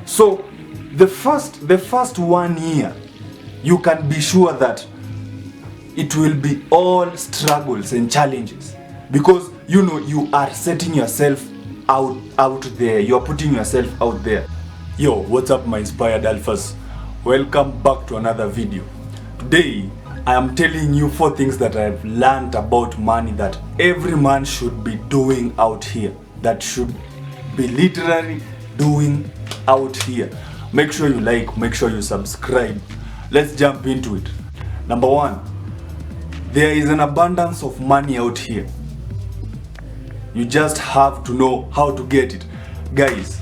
So the first 1 year, you can be sure that it will be all struggles and challenges, because you are setting yourself out there. You are putting yourself out there. Yo, what's up, my inspired alphas? Welcome back to another video. Today I am telling you 4 things that I've learned about money that every man should be doing out here, that should be literally doing out here. Make sure you like, make sure you subscribe. Let's jump into it. Number 1, there is an abundance of money out here. You just have to know how to get it. Guys,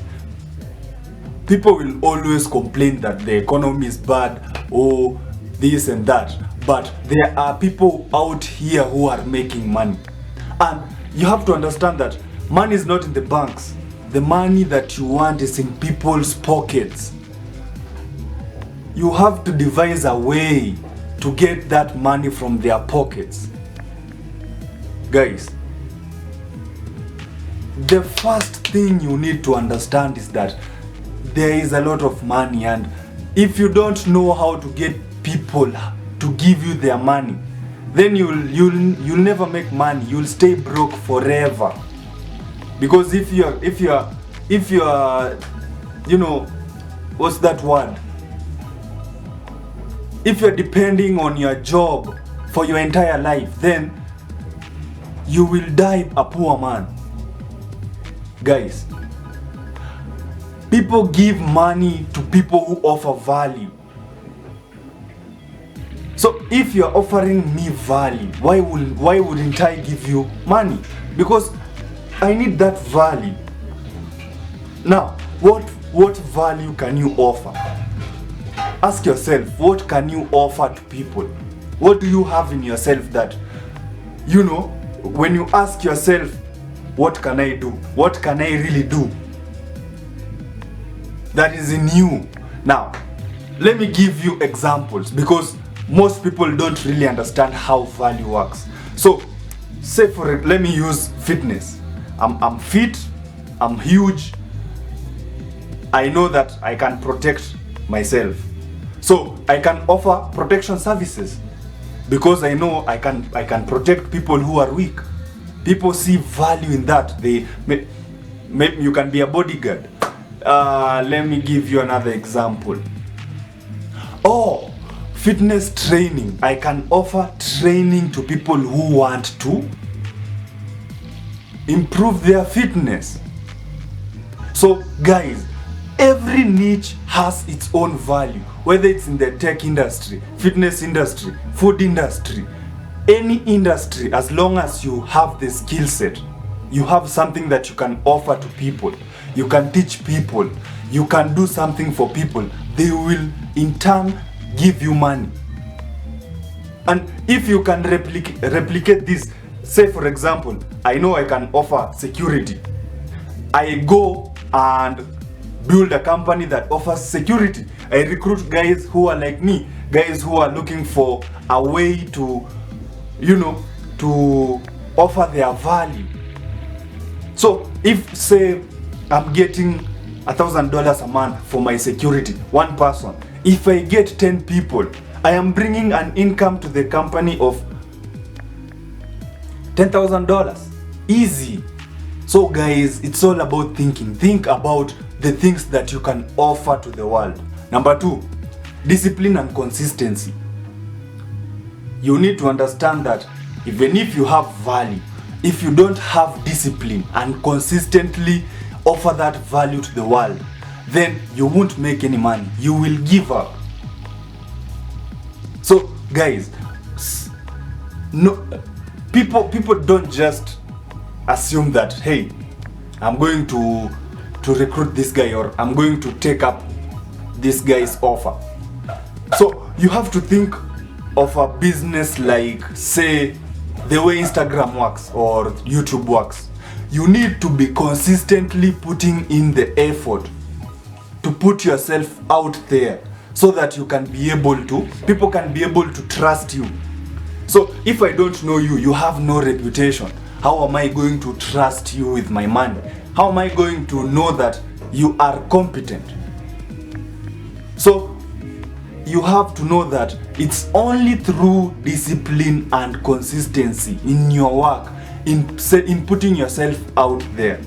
people will always complain that the economy is bad, or this and that, but there are people out here who are making money. And you have to understand that money is not in the banks. The money that you want is in people's pockets. You have to devise a way to get that money from their pockets. Guys, the first thing you need to understand is that there is a lot of money, and if you don't know how to get people to give you their money, then you'll never make money. You'll stay broke forever. Because if you're what's that word? If you're depending on your job for your entire life, then you will die a poor man. Guys, people give money to people who offer value. So if you're offering me value, why wouldn't I give you money? Because I need that value. Now, what value can you offer? Ask yourself, what can you offer to people? What do you have in yourself that, when you ask yourself, what can I do? What can I really do? That is in you. Now, let me give you examples, because most people don't really understand how value works. So, let me use fitness. I'm fit, I'm huge. I know that I can protect myself. So I can offer protection services, because I know I can protect people who are weak. People see value in that. Maybe you can be a bodyguard. Let me give you another example. Fitness training. I can offer training to people who want to improve their fitness. So guys, every niche has its own value, whether it's in the tech industry, fitness industry, food industry, any industry. As long as you have the skill set, you have something that you can offer to people, you can teach people, you can do something for people, they will in turn give you money. And if you can replicate this, say for example, I know I can offer security. I go and build a company that offers security. I recruit guys who are like me, guys who are looking for a way to, to offer their value. So if, say, I'm getting $1,000 a month for my security, one person, if I get 10 people, I am bringing an income to the company of $10,000. Easy. So guys, it's all about thinking. Think about the things that you can offer to the world. Number 2, discipline and consistency. You need to understand that even if you have value, if you don't have discipline and consistently offer that value to the world, then you won't make any money. You will give up. So guys, no, people don't just assume that, hey, I'm going to recruit this guy, or I'm going to take up this guy's offer. So you have to think of a business like, say, the way Instagram works or YouTube works. You need to be consistently putting in the effort to put yourself out there, so that people can be able to trust you. So if I don't know you, you have no reputation, how am I going to trust you with my money? How am I going to know that you are competent? So you have to know that it's only through discipline and consistency in your work, in putting yourself out there.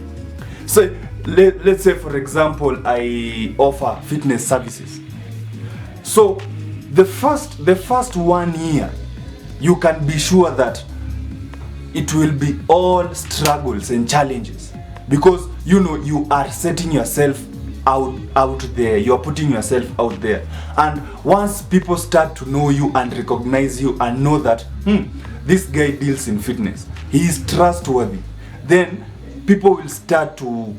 So let's say, for example, I offer fitness services. So the first 1 year, you can be sure that it will be all struggles and challenges, because you are setting yourself out there, you are putting yourself out there. And once people start to know you and recognize you and know that this guy deals in fitness, he is trustworthy, then people will start to,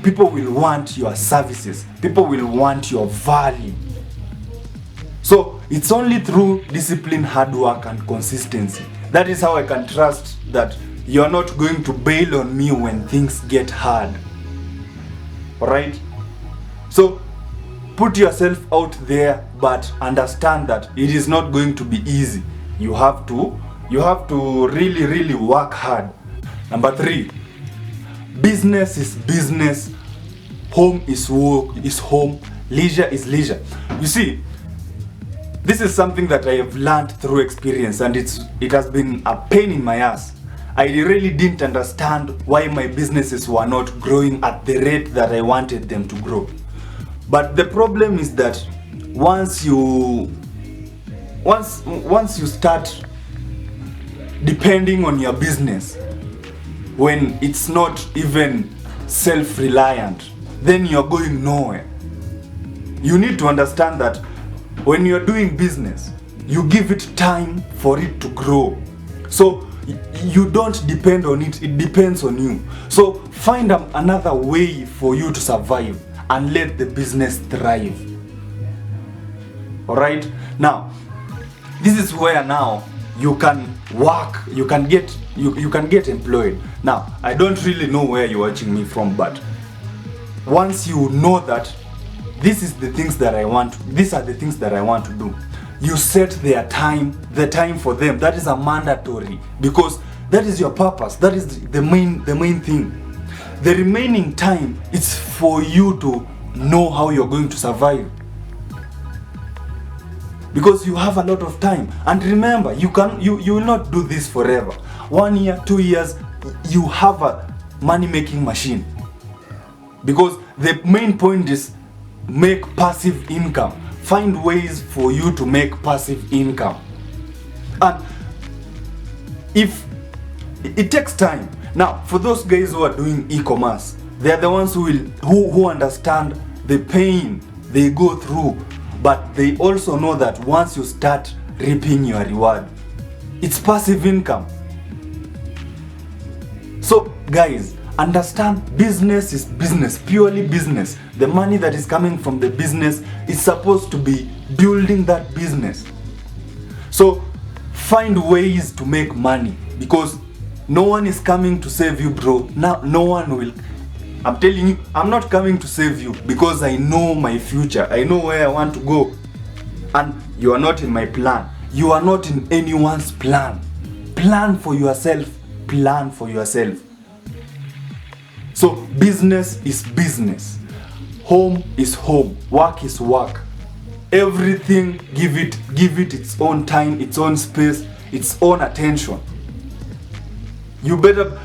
people will want your services, people will want your value. So it's only through discipline, hard work and consistency. That is how I can trust that you're not going to bail on me when things get hard. Alright? So put yourself out there, but understand that it is not going to be easy. You have to really, really work hard. Number 3, business is business, home is work, is home, leisure is leisure. You see, this is something that I have learned through experience, and it has been a pain in my ass. I really didn't understand why my businesses were not growing at the rate that I wanted them to grow. But the problem is that once you start depending on your business when it's not even self-reliant, then you're going nowhere. You need to understand that when you're doing business, you give it time for it to grow. So you don't depend on it, it depends on you. So find another way for you to survive and let the business thrive. Alright? Now, this is where now you can work, you can get employed. Now, I don't really know where you're watching me from, but once you know that these are the things that I want to do, you set the time for them. That is a mandatory, because that is your purpose, that is the main thing. The remaining time, it's for you to know how you're going to survive, because you have a lot of time. And remember, you will not do this forever. 1 year, 2 years, you have a money making machine, because the main point is make passive income. Find ways for you to make passive income. And if it takes time. Now, for those guys who are doing e-commerce, they are the ones who understand the pain they go through, but they also know that once you start reaping your reward, it's passive income. So guys, understand, business is business, purely business. The money that is coming from the business is supposed to be building that business. So find ways to make money, because no one is coming to save you, bro. No one will. I'm telling you, I'm not coming to save you, because I know my future. I know where I want to go. And you are not in my plan. You are not in anyone's plan. Plan for yourself. Plan for yourself. So business is business. Home is home. Work is work. Everything, give it its own time, its own space, its own attention. You better,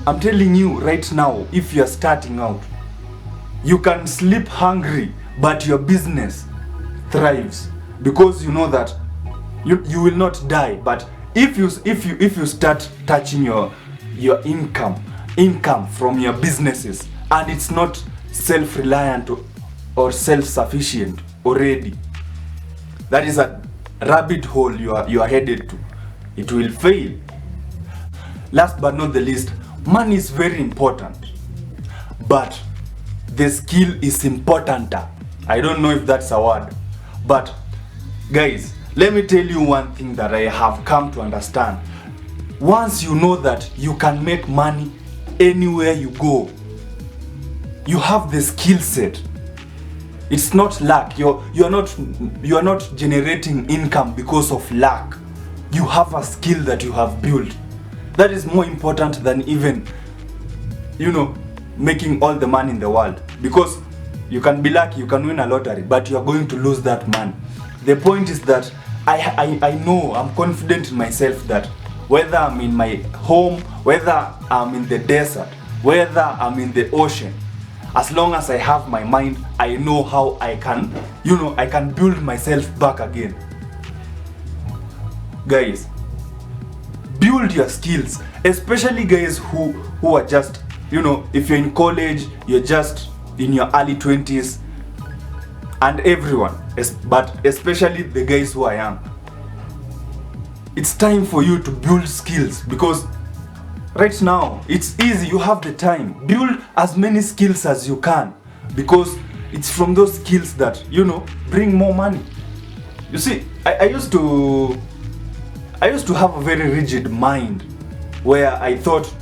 I'm telling you right now, if you're starting out, you can sleep hungry, but your business thrives, because you know that you will not die. But if you start touching your income from your businesses, and it's not self-reliant or self-sufficient already, that is a rabbit hole you are headed to. It will fail. Last but not the least, money is very important, but the skill is importanter. I don't know if that's a word, but guys, let me tell you one thing that I have come to understand. Once you know that you can make money anywhere you go, you have the skill set. It's not luck. You are not generating income because of luck. You have a skill that you have built. That is more important than even, making all the money in the world. Because, You can be lucky, you can win a lottery, but you are going to lose that money. The point is that I know, I'm confident in myself that whether I'm in my home, whether I'm in the desert, whether I'm in the ocean, as long as I have my mind, I know how I can, I can build myself back again. Guys, build your skills, especially guys who are just, if you're in college, you're just in your early 20s, and everyone, but especially the guys who are young. It's time for you to build skills, because right now it's easy, you have the time. Build as many skills as you can, because it's from those skills that bring more money. You see, I used to have a very rigid mind, where I thought,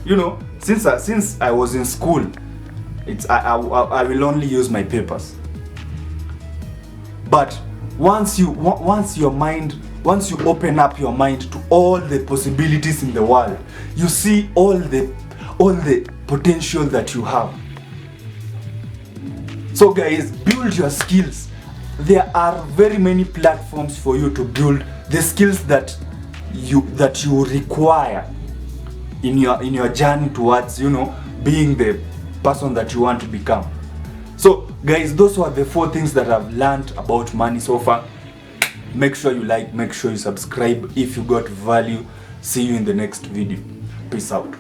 since I was in school, I will only use my papers. But once you open up your mind to all the possibilities in the world, you see all the potential that you have. So guys, build your skills. There are very many platforms for you to build the skills that you require in your journey towards being the person that you want to become. So guys, those were the 4 things that I've learned about money so far. Make sure you like, make sure you subscribe if you got value. See you in the next video. Peace out.